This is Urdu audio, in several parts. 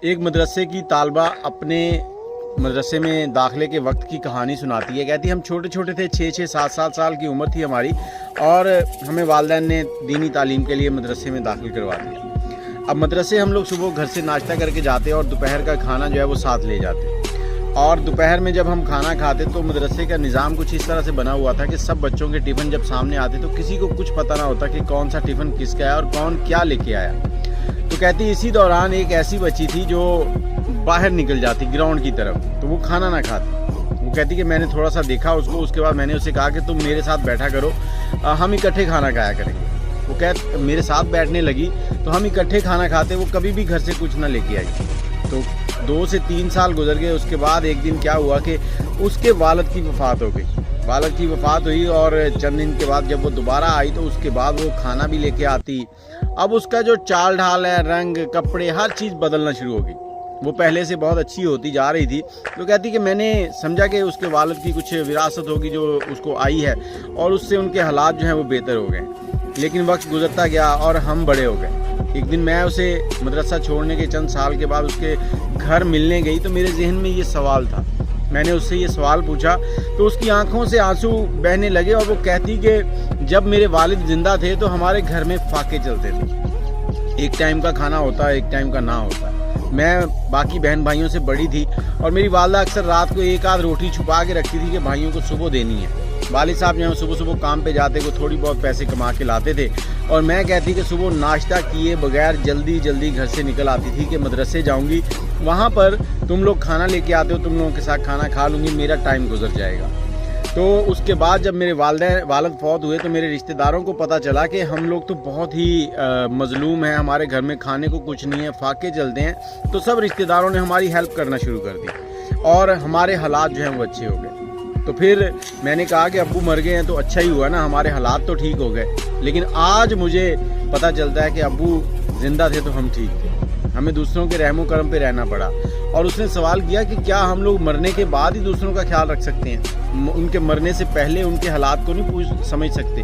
ایک مدرسے کی طالبہ اپنے مدرسے میں داخلے کے وقت کی کہانی سناتی ہے. کہتی ہے ہم چھوٹے چھوٹے تھے, 6-7 سال کی عمر تھی ہماری, اور ہمیں والدین نے دینی تعلیم کے لیے مدرسے میں داخل کروا دیا. اب مدرسے ہم لوگ صبح گھر سے ناشتہ کر کے جاتے اور دوپہر کا کھانا جو ہے وہ ساتھ لے جاتے. اور دوپہر میں جب ہم کھانا کھاتے تو مدرسے کا نظام کچھ اس طرح سے بنا ہوا تھا کہ سب بچوں کے ٹفن جب سامنے آتے تو کسی کو کچھ پتہ نہ ہوتا کہ کون سا ٹفن کس کا ہے اور کون کیا لے کے آیا. تو کہتی اسی دوران ایک ایسی بچی تھی جو باہر نکل جاتی گراؤنڈ کی طرف, تو وہ کھانا نہ کھاتی. وہ کہتی کہ میں نے تھوڑا سا دیکھا اس کو, اس کے بعد میں نے اسے کہا کہ تم میرے ساتھ بیٹھا کرو, ہم اکٹھے کھانا کھایا کریں گے. وہ میرے ساتھ بیٹھنے لگی تو ہم اکٹھے کھانا کھاتے. وہ کبھی بھی گھر سے کچھ نہ لے کے آئی. تو 2 سے 3 سال گزر گئے. اس کے بعد ایک دن کیا ہوا کہ اس کے والد کی وفات ہو گئی. والد کی وفات ہوئی اور چند دن کے بعد جب وہ دوبارہ آئی تو اس کے بعد وہ کھانا بھی لے کے آتی. اب اس کا جو چال ڈھال ہے, رنگ, کپڑے, ہر چیز بدلنا شروع ہو گئی. وہ پہلے سے بہت اچھی ہوتی جا رہی تھی. تو کہتی کہ میں نے سمجھا کہ اس کے والد کی کچھ وراثت ہوگی جو اس کو آئی ہے, اور اس سے ان کے حالات جو ہیں وہ بہتر ہو گئے. لیکن وقت گزرتا گیا اور ہم بڑے ہو گئے. ایک دن میں اسے مدرسہ چھوڑنے کے چند سال کے بعد اس کے گھر ملنے گئی تو میرے ذہن میں یہ سوال تھا. میں نے اس سے یہ سوال پوچھا تو اس کی آنکھوں سے آنسو بہنے لگے, اور وہ کہتی کہ جب میرے والد زندہ تھے تو ہمارے گھر میں فاقے چلتے تھے. ایک ٹائم کا کھانا ہوتا, ایک ٹائم کا نہ ہوتا. میں باقی بہن بھائیوں سے بڑی تھی اور میری والدہ اکثر رات کو ایک آدھ روٹی چھپا کے رکھتی تھی کہ بھائیوں کو صبح دینی ہے. والد صاحب جو ہیں صبح صبح کام پہ جاتے, کو تھوڑی بہت پیسے کما کے لاتے تھے, اور میں کہتی کہ صبح ناشتہ کیے بغیر جلدی گھر سے نکل آتی تھی کہ مدرسے جاؤں گی, وہاں پر تم لوگ کھانا لے کے آتے ہو, تم لوگوں کے ساتھ کھانا کھا لوں گی, میرا ٹائم گزر جائے گا. تو اس کے بعد جب میرے والد فوت ہوئے تو میرے رشتہ داروں کو پتہ چلا کہ ہم لوگ تو بہت ہی مظلوم ہیں, ہمارے گھر میں کھانے کو کچھ نہیں ہے, فاقے چلتے ہیں. تو سب رشتہ داروں نے ہماری ہیلپ کرنا شروع کر دی اور ہمارے حالات جو ہیں وہ اچھے ہو گئے. تو پھر میں نے کہا کہ ابو مر گئے ہیں تو اچھا ہی ہوا نا, ہمارے حالات تو ٹھیک ہو گئے. لیکن آج مجھے پتہ چلتا ہے کہ ابو زندہ تھے تو ہم ٹھیک تھے, ہمیں دوسروں کے رحم و کرم پہ رہنا پڑا. اور اس نے سوال کیا کہ کیا ہم لوگ مرنے کے بعد ہی دوسروں کا خیال رکھ سکتے ہیں, ان کے مرنے سے پہلے ان کے حالات کو نہیں سمجھ سکتے.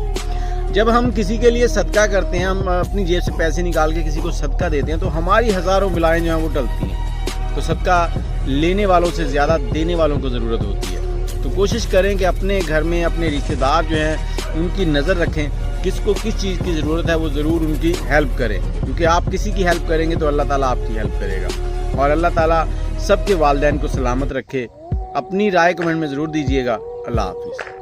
جب ہم کسی کے لیے صدقہ کرتے ہیں, ہم اپنی جیب سے پیسے نکال کے کسی کو صدقہ دیتے ہیں تو ہماری ہزاروں بلائیں جو ہیں وہ ٹلتی ہیں. تو صدقہ لینے والوں سے زیادہ دینے والوں کو ضرورت ہوتی ہے. تو کوشش کریں کہ اپنے گھر میں اپنے رشتہ دار جو ہیں ان کی نظر رکھیں, کس کو کس چیز کی ضرورت ہے وہ ضرور ان کی ہیلپ کریں, کیونکہ آپ کسی کی ہیلپ کریں گے تو اللہ تعالیٰ آپ کی ہیلپ کرے گا. اور اللہ تعالیٰ سب کے والدین کو سلامت رکھے. اپنی رائے کمنٹ میں ضرور دیجیے گا. اللہ حافظ.